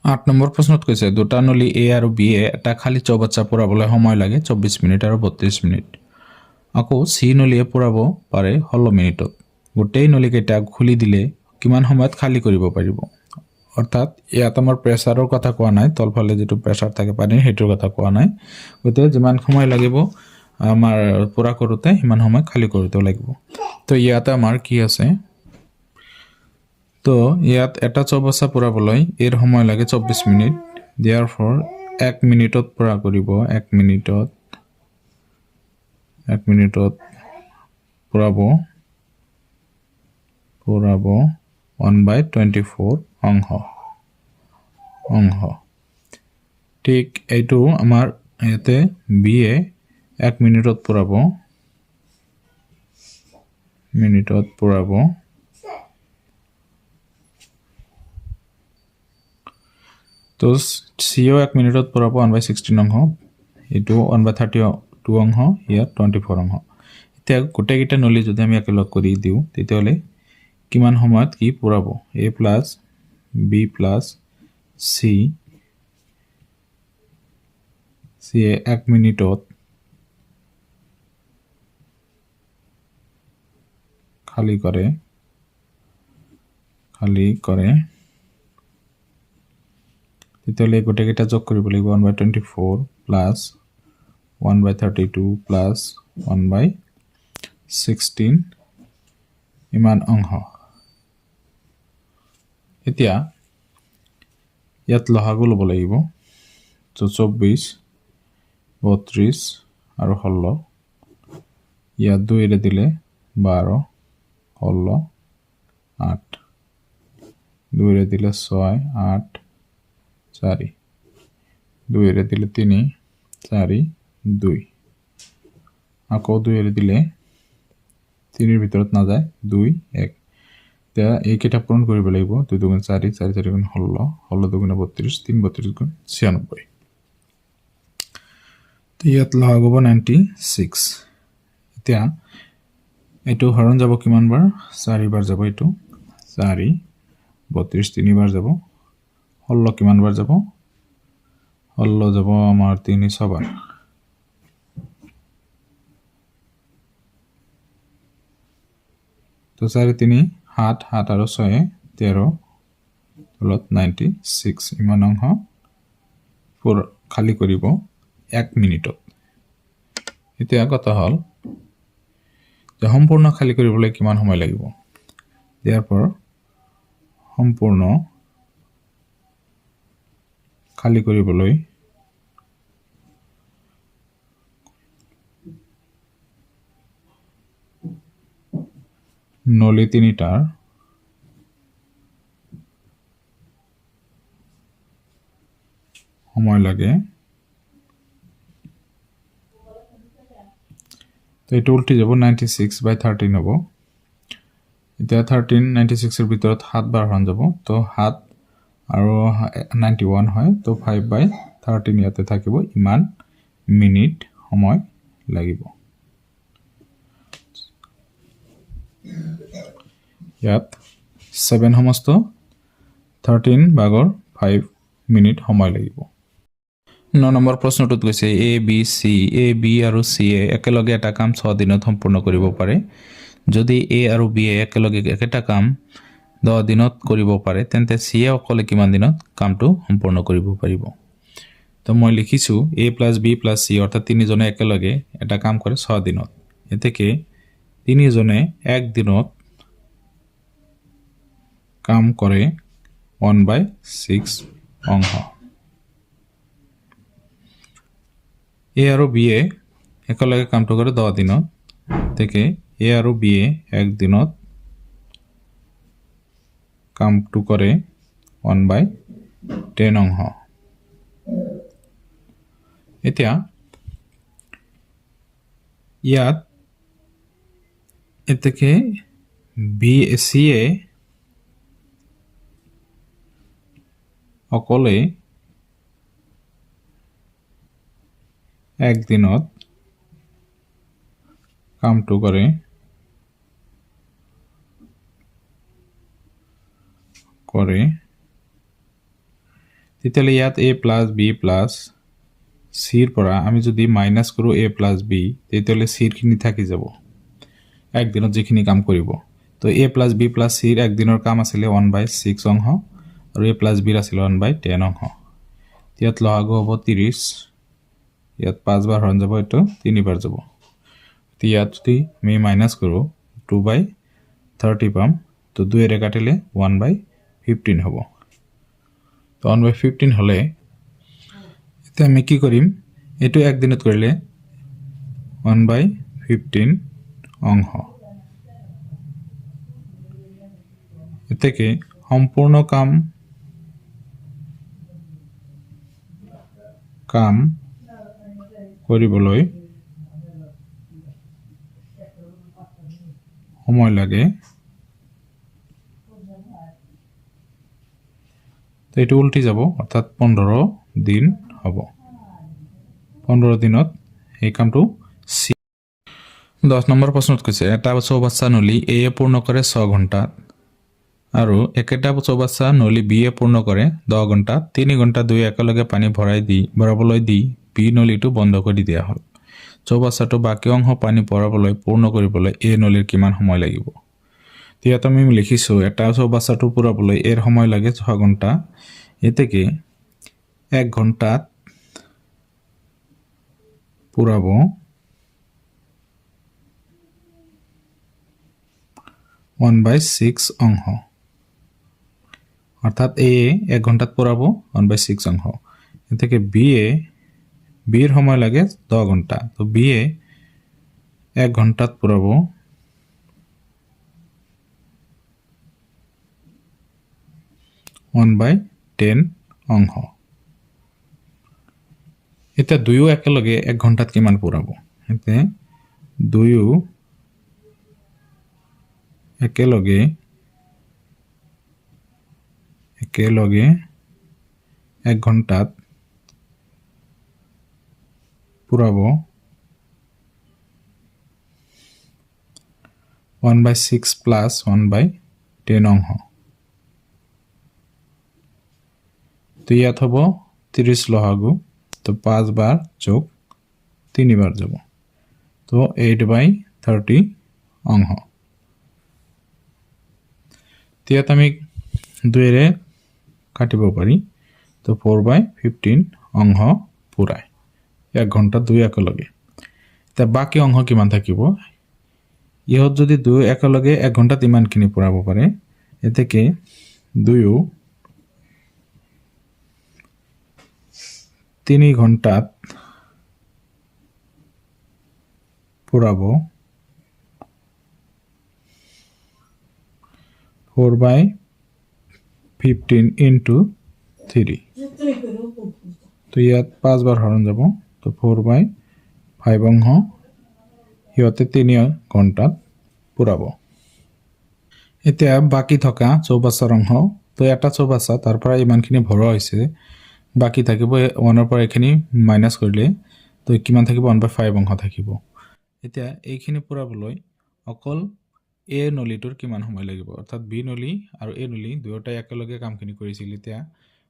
8 number প্ৰশ্নত কৈছে দুটা নলী এ আৰু বি এ এটা খালী চৌবাচ্চা পুৰাবলৈ সময় লাগে 24 মিনিট আৰু 32 মিনিট। আকৌ চি নলীয়ে পুৰাব পাৰে 16 মিনিটত। গোটেই নলীকেইটা খুলি দিলে কিমান সময়ত খালী কৰিব পাৰিব? অৰ্থাৎ ইয়াত আমাৰ প্ৰেছাৰৰ কথা কোৱা নাই, তলফালে যিটো প্ৰেছাৰ থাকে পানীৰ সেইটোৰ কথা কোৱা নাই। গতিকে যিমান সময় লাগিব আমাৰ পুৰা কৰোঁতে সিমান সময় খালী কৰোঁতেও লাগিব। তো ইয়াতে আমাৰ কি আছে? তো ইয়াত এটা চৌবাচ্চা পুৰাবলৈ এৰ সময় লাগে 24 মিনিট। therefore 1 মিনিটত পুৰা কৰিব, 1 মিনিটত পুৰাব 1/24 অংশ। ঠিক এইটো আমাৰ ইয়াতে বি এ 1 মিনিটত পুৰাব তো চিও 1 মিনিটত পুৰাব 1/16 অংশ, এইটো 1/32 অংশ, ইয়াত 24 অংশ। এতিয়া গোটেইকেইটা নলী যদি আমি একেলগ কৰি দিওঁ তেতিয়াহ'লে কিমান সময়ত কি পুৰাব? A plus B plus C এ 1 মিনিটত খালী কৰে তেতিয়াহ'লে গোটেইকেইটা যোগ কৰিব লাগিব 1/24 প্লাছ 1/32 প্লাছ 1/16 ইমান অংশ। এতিয়া ইয়াত লসাগু ল'ব লাগিব। তো 24 32 আৰু 16, ইয়াত 2 দিলে 12 16 8, 2 দিলে 6 8 4, 2 দিলে 3 4 2, আকৌ 2 দিলে 3 ভিতৰত নাযায় 2 1। এতিয়া এইকেইটা পূৰণ কৰিব লাগিব। 2 2 4 4 4 16 16 2 32 3 32 96। তো ইয়াত লসাগু হ'ব 96। এতিয়া এইটো হৰণ যাব কিমান বাৰ? 4 বাৰ যাব, এইটো 4 32 3 বাৰ যাব, 16 কিমান বাৰ যাব? 16 যাব আমাৰ 3 6 বাৰ। তো 4 3 7 7 আৰু 6 13 তলত 96 ইমান অংশ খালী কৰিব 1 মিনিটত। এতিয়া কথা হ'ল যে সম্পূৰ্ণ খালী কৰিবলৈ কিমান সময় লাগিব? therefore সম্পূৰ্ণ খালী কৰিবলৈ নলী তিনিটাৰ সময় লাগে। তো এইটো উল্টি যাব 96/13 হ'ব। এতিয়া 13 96 ভিতৰত 7 বাৰ হৰণ যাব, তো 7 আৰু 91 হয়, তো 5/13 ইয়াতে থাকিব, ইমান মিনিট সময় লাগিব। ইয়াত 7 সমস্ত 13 ভাগৰ 5 মিনিট সময় লাগিব। 9 নম্বৰ প্ৰশ্নটোত কৈছে এ বি আৰু চি এ একেলগে এটা কাম 6 দিনত সম্পূৰ্ণ কৰিব পাৰে। যদি এ আৰু বি এ একেলগে একেটা কাম 10 দিনত কৰিব পাৰে তেন্তে চি এ অকলে কিমান দিনত কামটো সম্পূৰ্ণ কৰিব পাৰিব? তো মই লিখিছোঁ A plus B plus C, অৰ্থাৎ তিনিজনে একেলগে এটা কাম কৰে 6 দিনত। এতেকে তিনিজনে 1 দিনত কাম কৰে 1/6 অংশ। এ আৰু বি এ একেলগে কামটো কৰে 10 দিনত, থেকে এ আৰু বি এ 1 দিনত কামটো কৰে 1/10 অংশ। এতিয়া ইয়াত এতেকে চি এ অকলে 1 দিনত কামটো কৰে 10 তেতিয়াহ'লে ইয়াত a প্লাছ b প্লাছ চিৰ পৰা আমি যদি মাইনাছ কৰোঁ a প্লাছ b তেতিয়াহ'লে চিৰখিনি থাকি যাব একদিনত যিখিনি কাম কৰিব তো a প্লাছ b প্লাছ চিৰ একদিনৰ কাম আছিলে 1/6 অংশ আৰু a প্লাছ b আছিলে 1/10 অংশ ইয়াত লসাগু হ'ব 30 ইয়াত 5 বাৰ হৰণ যাব এইটো 3 বাৰ যাব ইয়াত যদি আমি মাইনাছ কৰোঁ 2/30 পাম তো 2 এৰে কাটিলে 1/15 হ'ব তো 1/15 হ'লে এতিয়া আমি কি কৰিম এইটো একদিনত কৰিলে 1/15 অংশ এতেকে সম্পূৰ্ণ কাম কৰিবলৈ সময় লাগে তো এইটো উল্টি যাব অৰ্থাৎ 15 দিন হ'ব 15 দিনত এই কামটো 10 নম্বৰ প্ৰশ্নত কৈছে এটা চৌবাচ্চা নলী এ পূৰ্ণ কৰে 6 ঘণ্টাত আৰু একেটা চৌবাচ্চা নলী বি এ পূৰ্ণ কৰে 10 ঘণ্টাত 3 ঘণ্টা দুই একেলগে পানী ভৰাবলৈ দি বি নলীটো বন্ধ কৰি দিয়া হ'ল চৌবাচ্চাটো বাকী অংশ পানী ভৰাবলৈ পূৰ্ণ কৰিবলৈ এ নলীৰ কিমান সময় লাগিব ইয়াত আমি লিখিছোঁ এটা চৌবাচ্চাটো পুৰাবলৈ এৰ সময় লাগে 6 ঘণ্টা এতেকে 1 ঘণ্টাত পুৰাব 1/6 অংশ অর্থাৎ এ 1 ঘন্টাত পুরাবো 1/6 অংশ এতে বির সময় লাগে 10 ঘন্টা তো বি এ 1 ঘন্টাত পুরাবো 1/10 অংশ এটা দুইও একেলগে 1 ঘন্টাত কিমান পুরাবো এতে দুইও একেলগে 1 ঘন্টাত পুরাবো 1/6 প্লাস 1/10 অংশ তো ইয়াত হব 30 লহাগু তো 5 বার যোগ 3 বার যাব তো 8/30 অংশ তো ইয়াত আমি 2 এৰে কাটিব পাৰি তো 4/15 অংশ পুরায় 1 ঘন্টা 2 একেলগে তা বাকি অংশ কিমান থাকিব ইহত যদি 2 একেলগে 1 ঘন্টাত ইমানখিনি পুৰাব পাৰে এতেকে 2 3 ঘন্টাত পুরাব 4/15 into 3 তো ইয়াত 5 বার হরণ যাব তো 4/5 অংশ ইহতে 3 ঘন্টাত পুরাব এতিয়া বাকি থকা চৌবাচ্চাৰ অংশ তো এটা চৌবাচ্চা তাৰ পৰা ইমানখিনি ভৰোৱা হৈছে বাকি থাকিব 1 পৰা এখিনি মাইনাস কৰিলে তো কিমান থাকিব 1/5 অংশ থাকিব এতিয়া এইখিনি পুৰাবলৈ অকল এ নলীটোৰ কিমান সময় লাগিব অৰ্থাৎ বি নলী আৰু এ নলী দুয়োটাই একেলগে কামখিনি কৰিছিল এতিয়া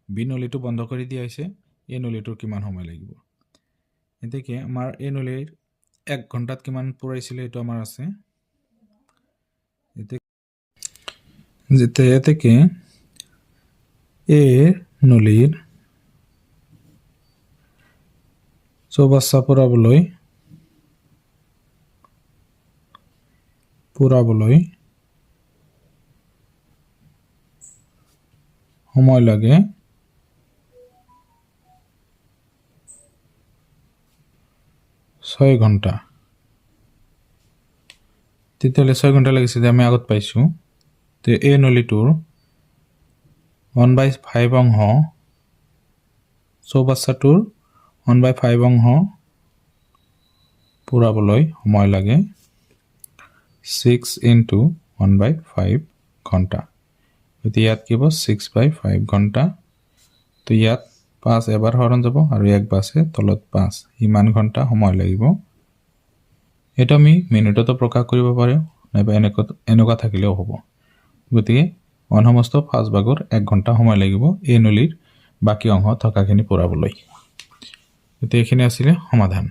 বি নলীটো বন্ধ কৰি দিয়া হৈছে এ নলীটোৰ কিমান সময় লাগিব এতেকে আমাৰ এ নলীৰ 1 ঘন্টাত কিমান পুৰাইছিলে এটো আমাৰ আছে এতেকে এ নলীৰ চৌবাচ্চা পুৰাবলৈ সময় লাগে 6 ঘন্টা তেতিয়াহ'লে 6 ঘন্টা লাগিছে যে আমি আগত পাইছোঁ তো এই নলীটোৰ 1/5 অংশ চৌবাচ্চাটোৰ 1/5 অংশ পুৰাবলৈ সময় লাগে 6 into 1/5 ঘন্টা এতিয়া ইয়াত কিব 6/5 ঘন্টা তো ইয়াত 5 এবাৰ হৰণ যাব আৰু 1 বাছে তলত 5 ইমান ঘন্টা সময় লাগিব এটা আমি মিনিটতো প্ৰকাশ কৰিব পাৰো নাইবা এনেকুৱা থাকিলেও হ'ব গতিকে সমস্ত 5 ভাগৰ 1 ঘন্টা সময় লাগিব এই নলীৰ বাকী অংশ থকাখিনি পূৰাবলৈ। এতিয়া এইখিনি আছিলে সমাধান।